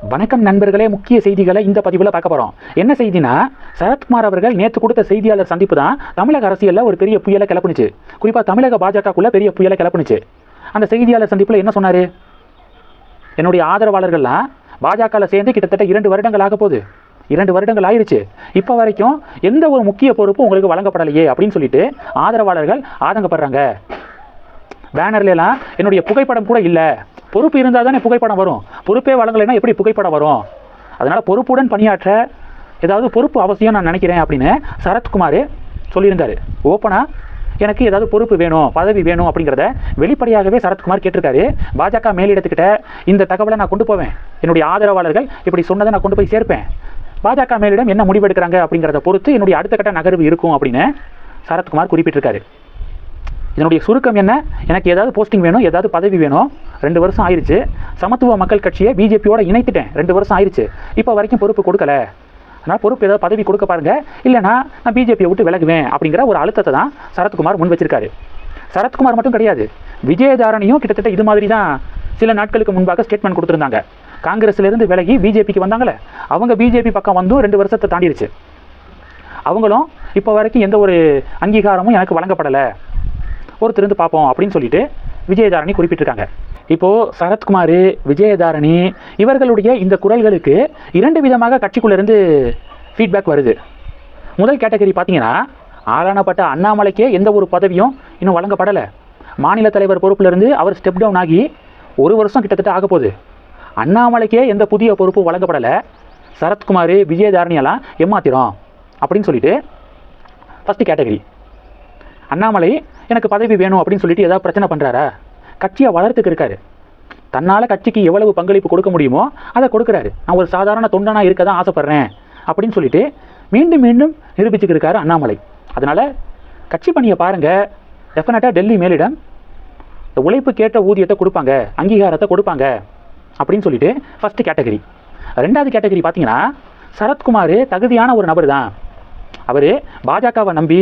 வணக்கம் நண்பர்களே, முக்கிய செய்திகளை இந்த பதிவில் பார்க்க போகிறோம். என்ன செய்தினா, சரத்குமார் அவர்கள் நேற்று கொடுத்த செய்தியாளர் சந்திப்பு தான் தமிழக அரசியலில் ஒரு பெரிய புயலை கிளப்புனுச்சு. குறிப்பாக தமிழக பாஜகக்குள்ள பெரிய புயலை கிளப்புனுச்சு. அந்த செய்தியாளர் சந்திப்பில் என்ன சொன்னார்? என்னுடைய ஆதரவாளர்கள்லாம் பாஜகவில் சேர்ந்து கிட்டத்தட்ட 2 வருடங்கள் ஆக போகுது. 2 வருடங்கள் ஆயிடுச்சு. இப்போ வரைக்கும் எந்த ஒரு முக்கிய பொறுப்பும் உங்களுக்கு வழங்கப்படலையே அப்படின்னு சொல்லிட்டு ஆதரவாளர்கள் ஆதங்கப்படுறாங்க. பேனர்லாம் என்னுடைய புகைப்படம் கூட இல்லை. பொறுப்பு இருந்தால் தானே புகைப்படம் வரும். பொறுப்பே வழங்கலைன்னா எப்படி புகைப்படம் வரும்? அதனால் பொறுப்புடன் பணியாற்ற ஏதாவது பொறுப்பு அவசியம் நான் நினைக்கிறேன் அப்படின்னு சரத்குமார் சொல்லியிருந்தார். ஓப்பனாக எனக்கு ஏதாவது பொறுப்பு வேணும், பதவி வேணும் அப்படிங்கிறத வெளிப்படையாகவே சரத்குமார் கேட்டிருக்காரு. பாஜக மேலிடத்துக்கிட்ட இந்த தகவலை நான் கொண்டு போவேன், என்னுடைய ஆதரவாளர்கள் இப்படி சொன்னதை நான் கொண்டு போய் சேர்ப்பேன், பாஜக மேலிடம் என்ன முடிவெடுக்கிறாங்க அப்படிங்கிறத பொறுத்து என்னுடைய அடுத்த கட்ட நகர்வு இருக்கும் அப்படின்னு சரத்குமார் குறிப்பிட்டிருக்காரு. இதனுடைய சுருக்கம் என்ன? எனக்கு ஏதாவது போஸ்டிங் வேணும், ஏதாவது பதவி வேணும். 2 வருஷம் ஆயிடுச்சு. சமத்துவ மக்கள் கட்சியை பிஜேபியோட இணைத்துட்டேன். 2 வருஷம் ஆயிடுச்சு. இப்போ வரைக்கும் பொறுப்பு கொடுக்கல. அதனால் பொறுப்பு ஏதாவது பதவி கொடுக்க பாருங்க, இல்லைனா நான் பிஜேபியை விட்டு விலகுவேன் அப்படிங்கிற ஒரு அழுத்தத்தை தான் சரத்குமார் முன் வச்சிருக்காரு. சரத்குமார் மட்டும் கிடையாது, விஜயதாரணியும் கிட்டத்தட்ட இது மாதிரி தான் சில நாட்களுக்கு முன்பாக ஸ்டேட்மெண்ட் கொடுத்துருந்தாங்க. காங்கிரஸ்லேருந்து விலகி பிஜேபிக்கு வந்தாங்களே, அவங்க பிஜேபி பக்கம் வந்தும் 2 வருஷத்தை தாண்டிடுச்சு. அவங்களும் இப்போ வரைக்கும் எந்த ஒரு அங்கீகாரமும் எனக்கு வழங்கப்படலை, பொறுத்திருந்து பார்ப்போம் அப்படின்னு சொல்லிட்டு விஜயதாரணி குறிப்பிட்டிருக்காங்க. இப்போது சரத்குமார், விஜயதாரணி இவர்களுடைய இந்த குரல்களுக்கு 2 விதமாக கட்சிக்குள்ளேருந்து ஃபீட்பேக் வருது. முதல் கேட்டகரி பார்த்தீங்கன்னா, ஆளானப்பட்ட அண்ணாமலைக்கே எந்த ஒரு பதவியும் இன்னும் வழங்கப்படலை. மாநில தலைவர் பொறுப்பிலிருந்து அவர் ஸ்டெப் டவுன் ஆகி 1 வருஷம் கிட்டத்தட்ட ஆக போகுது. அண்ணாமலைக்கே எந்த புதிய பொறுப்பும் வழங்கப்படலை. சரத்குமார், விஜயதாரணியெல்லாம் ஏமாத்திரும் அப்படின்னு சொல்லிட்டு ஃபஸ்ட்டு கேட்டகரி. அண்ணாமலை எனக்கு பதவி வேணும் அப்படின்னு சொல்லிட்டு ஏதாவது பிரச்சனை பண்ணுறாரா? கட்சியை வளர்த்துக்கு இருக்காரு. தன்னால் கட்சிக்கு எவ்வளவு பங்களிப்பு கொடுக்க முடியுமோ அதை கொடுக்குறாரு. நான் ஒரு சாதாரண தொண்டனாக இருக்க தான் ஆசைப்பட்றேன் அப்படின்னு சொல்லிட்டு மீண்டும் மீண்டும் நிரூபிச்சுக்கு இருக்காரு அண்ணாமலை. அதனால் கட்சி பணியை பாருங்கள், டெஃபினட்டாக டெல்லி மேலிடம் உழைப்பு கேட்ட ஊதியத்தை கொடுப்பாங்க, அங்கீகாரத்தை கொடுப்பாங்க அப்படின்னு சொல்லிட்டு ஃபஸ்ட்டு கேட்டகரி. 2வது கேட்டகரி பார்த்தீங்கன்னா, சரத்குமார் தகுதியான ஒரு நபர் தான். அவர் பாஜகவை நம்பி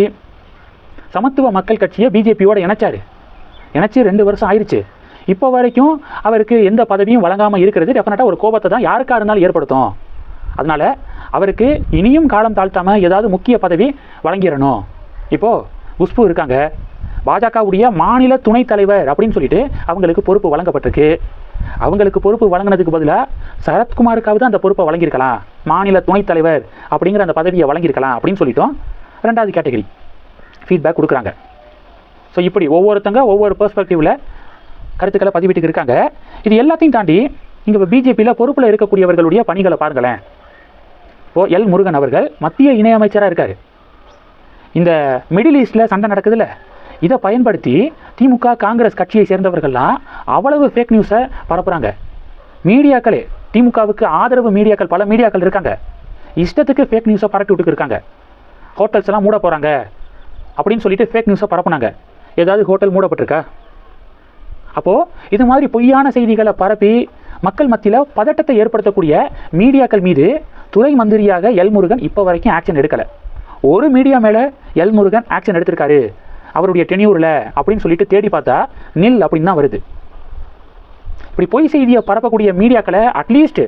சமத்துவ மக்கள் கட்சியை பிஜேபியோட இணைச்சி 2 வருஷம் ஆயிடுச்சு. இப்போ வரைக்கும் அவருக்கு எந்த பதவியும் வழங்காமல் இருக்கிறது டெஃபினட்டாக ஒரு கோபத்தை தான் யாருக்காக இருந்தாலும் ஏற்படுத்தும். அதனால் அவருக்கு இனியும் காலம் தாழ்த்தாமல் ஏதாவது முக்கிய பதவி வழங்கிடணும். இப்போது குஷ்பு இருக்காங்க, பாஜகவுடைய மாநில துணைத் தலைவர் அப்படின்னு சொல்லிட்டு அவங்களுக்கு பொறுப்பு வழங்கப்பட்டிருக்கு. அவங்களுக்கு பொறுப்பு வழங்கினதுக்கு பதிலாக சரத்குமாருக்காவது அந்த பொறுப்பை வழங்கியிருக்கலாம், மாநில துணைத் தலைவர் அப்படிங்கிற அந்த பதவியை வழங்கியிருக்கலாம் அப்படின்னு சொல்லிட்டோம். 2வது கேட்டகரி ஃபீட்பேக் கொடுக்குறாங்க. ஸோ இப்படி ஒவ்வொருத்தங்க ஒவ்வொரு பெர்ஸ்பெக்டிவில் கருத்துக்களை பதிவிட்டு இருக்காங்க. இது எல்லாத்தையும் தாண்டி இங்கே பிஜேபியில் பொறுப்பில் இருக்கக்கூடியவர்களுடைய பணிகளை பாருங்களேன். இப்போது எல் முருகன் அவர்கள் மத்திய இணையமைச்சராக இருக்கார். இந்த மிடில் ஈஸ்டில் சண்டை நடக்குதுல்ல, இதை பயன்படுத்தி திமுக காங்கிரஸ் கட்சியை சேர்ந்தவர்கள்லாம் அவ்வளவு ஃபேக் நியூஸை பரப்புகிறாங்க. மீடியாக்களே, திமுகவுக்கு ஆதரவு மீடியாக்கள், பல மீடியாக்கள் இருக்காங்க, இஷ்டத்துக்கு ஃபேக் நியூஸை பரப்பி விட்டுக்கு இருக்காங்க. ஹோட்டல்ஸ் எல்லாம் மூட போகிறாங்க அப்படின்னு சொல்லிட்டு ஃபேக் நியூஸை பரப்புனாங்க. ஏதாவது ஹோட்டல் மூடப்பட்டிருக்கா? அப்போது இது மாதிரி பொய்யான செய்திகளை பரப்பி மக்கள் மத்தியில் பதட்டத்தை ஏற்படுத்தக்கூடிய மீடியாக்கள் மீது துறை மந்திரியாக எல் முருகன் இப்போ வரைக்கும் ஆக்ஷன் எடுக்கலை. ஒரு மீடியா மேலே எல் முருகன் ஆக்ஷன் எடுத்திருக்காரு அவருடைய டென்யூரில் அப்படின்னு சொல்லிட்டு தேடி பார்த்தா நில் அப்படின்னு தான் வருது. இப்படி பொய் செய்தியை பரப்பக்கூடிய மீடியாக்களை அட்லீஸ்ட்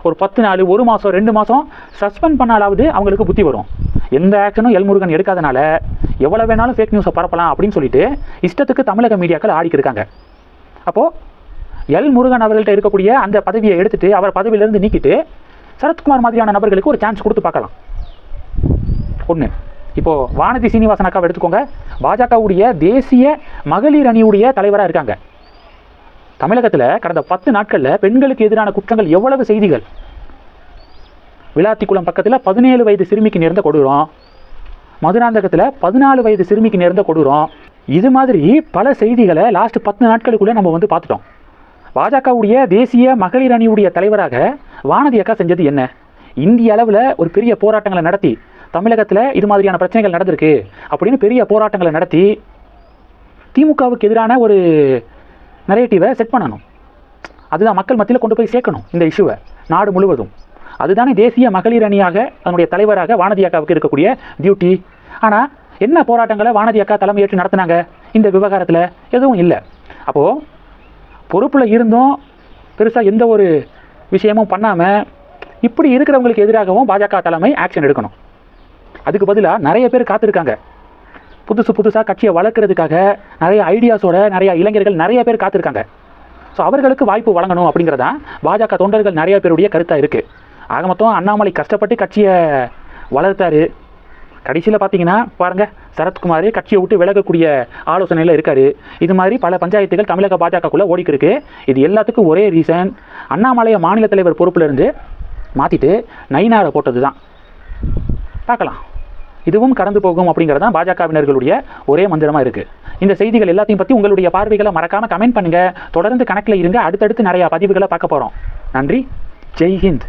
ஒரு 10 நாள், 1 மாதம், 2 மாதம் சஸ்பெண்ட் பண்ணாலாவது அவங்களுக்கு புத்தி வரும். எந்த ஆக்ஷனும் எல் முருகன் எடுக்காதனால எவ்வளோ வேணாலும் ஃபேக் நியூஸை பரப்பலாம் அப்படின்னு சொல்லிட்டு இஷ்டத்துக்கு தமிழக மீடியாக்கள் ஆடிக்கிருக்காங்க. அப்போது எல் முருகன் அவர்கள்ட்ட இருக்கக்கூடிய அந்த பதவியை எடுத்துகிட்டு அவர் பதவியிலேருந்து நீக்கிட்டு சரத்குமார் மாதிரியான நபர்களுக்கு ஒரு சான்ஸ் கொடுத்து பார்க்கலாம். ஒன்று, இப்போது வானதி சீனிவாசன் அக்காவை எடுத்துக்கோங்க. பாஜகவுடைய தேசிய மகளிர் அணியுடைய தலைவராக இருக்காங்க. தமிழகத்தில் கடந்த 10 நாட்களில் பெண்களுக்கு எதிரான குற்றங்கள் எவ்வளவு செய்திகள். விளாத்திக்குளம் பக்கத்தில் 17 வயது சிறுமிக்கு நேர்ந்த கொடூரம், மதுராந்தகத்தில் 14 வயது சிறுமிக்கு நேர்ந்த கொடூரம், இது மாதிரி பல செய்திகளை லாஸ்ட் 10 நாட்களுக்குள்ளே நம்ம பார்த்துட்டோம். பாஜகவுடைய தேசிய மகளிர் அணியுடைய தலைவராக வானதி அக்கா செஞ்சது என்ன? இந்திய அளவில் ஒரு பெரிய போராட்டங்களை நடத்தி தமிழகத்தில் இது மாதிரியான பிரச்சனைகள் நடந்திருக்கு அப்படின்னு பெரிய போராட்டங்களை நடத்தி திமுகவுக்கு எதிரான ஒரு நரேட்டிவை செட் பண்ணணும். அதுதான் மக்கள் மத்தியில் கொண்டு போய் சேர்க்கணும் இந்த இஷ்யூவை நாடு முழுவதும். அதுதானே தேசிய மகளிர் அணியாக அதனுடைய தலைவராக வானதி அக்காவுக்கு இருக்கக்கூடிய டியூட்டி. ஆனால் என்ன போராட்டங்களை வானதி அக்கா தலைமையேற்று நடத்தினாங்க இந்த விவகாரத்தில்? எதுவும் இல்லை. அப்போது பொறுப்பில் இருந்தும் பெருசாக எந்த ஒரு விஷயமும் பண்ணாமல் இப்படி இருக்கிறவங்களுக்கு எதிராகவும் பாஜக தலைமை ஆக்ஷன் எடுக்கணும். அதுக்கு பதிலாக நிறைய பேர் காத்திருக்காங்க. புதுசாக கட்சியை வளர்க்குறதுக்காக நிறைய ஐடியாஸோட நிறைய இளைஞர்கள் நிறைய பேர் காத்திருக்காங்க. ஸோ அவர்களுக்கு வாய்ப்பு வழங்கணும் அப்படிங்கிறதான் பாஜக தொண்டர்கள் நிறைய பேருடைய கருத்தாக இருக்குது. ஆக மொத்தம் அண்ணாமலை கஷ்டப்பட்டு கட்சியை வளர்த்தாரு. கடைசியில் பார்த்தீங்கன்னா பாருங்கள், சரத்குமார் கட்சியை விட்டு விலகக்கூடிய ஆலோசனையில் இருக்கார். இது மாதிரி பல பஞ்சாயத்துகள் தமிழக பாஜகக்குள்ளே ஓடிக்கிருக்கு. இது எல்லாத்துக்கும் ஒரே ரீசன், அண்ணாமலையை மாநில தலைவர் பொறுப்பில் இருந்து மாற்றிட்டு நயினாரை போட்டது தான். பார்க்கலாம், இதுவும் கடந்து போகும் அப்படிங்கிறது தான் பாஜகவினர்களுடைய ஒரே மந்திரமாக இருக்குது. இந்த செய்திகள் எல்லாத்தையும் பற்றி உங்களுடைய பார்வைகளை மறக்காமல் கமெண்ட் பண்ணுங்கள். தொடர்ந்து கணக்கில் இருங்க. அடுத்தடுத்து நிறையா பதிவுகளை பார்க்க போகிறோம். நன்றி. ஜெய் ஹிந்த்.